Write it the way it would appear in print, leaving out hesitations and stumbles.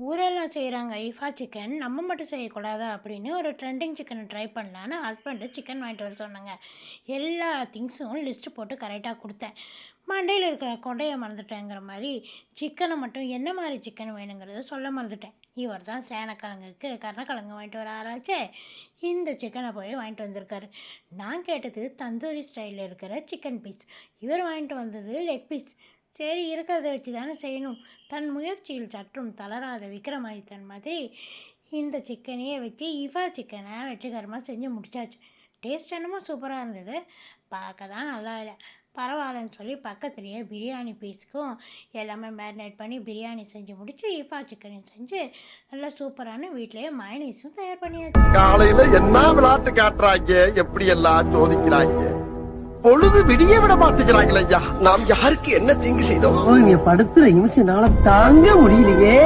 ஊரெல்லாம் செய்கிறாங்க IIFA chicken, நம்ம மட்டும் செய்யக்கூடாதா அப்படின்னு ஒரு ட்ரெண்டிங் சிக்கனை ட்ரை பண்ணலான்னு ஹஸ்பண்டு சிக்கன் வாங்கிட்டு வர சொன்னாங்க. எல்லா திங்ஸும் லிஸ்ட்டு போட்டு கரெக்டாக கொடுத்தேன். மண்டையில் இருக்கிற கொண்டையை மறந்துட்டேங்கிற மாதிரி சிக்கனை மட்டும் என்ன மாதிரி சிக்கன் வேணுங்கிறத சொல்ல மறந்துட்டேன். இவர் தான் சேனக்கிழங்குக்கு கருணக்கிழங்கு வாங்கிட்டு வர ஆராய்ச்சே, இந்த சிக்கனை போய் வாங்கிட்டு வந்திருக்காரு. நான் கேட்டது தந்தூரி ஸ்டைலில் இருக்கிற சிக்கன் பீஸ், இவர் வாங்கிட்டு வந்தது லெக் பீஸ். சரி, இருக்கிறத வச்சு தானே செய்யணும். தன் முயற்சியில் சற்றும் தளராத விக்ரமாதித்தன் மாதிரி இந்த சிக்கனையே வச்சு இஃபா சிக்கனை வெற்றிகரமாக செஞ்சு முடிச்சாச்சு. டேஸ்ட் என்னமோ சூப்பராக இருந்தது, பார்க்க தான் நல்லா இல்லை. பரவாயில்லன்னு சொல்லி பக்கத்துலேயே பிரியாணி பீஸுக்கும் எல்லாமே மேரினேட் பண்ணி பிரியாணி செஞ்சு முடிச்சு இஃபா சிக்கனையும் செஞ்சு நல்லா சூப்பரான வீட்டிலேயே மயனீஸும் தயார் பண்ணியாச்சு. காலையில் என்ன விளையாட்டு காட்டுறாங்க, எப்படி எல்லாம் சோதிக்கிறாங்க, பொழுது விடிய விட மாட்டேங்கிறாங்களே ஐயா. நாம் யாருக்கு என்ன தீங்கு செய்தோம்? படுத்துற நிமிஷம் தாங்க முடியலையே.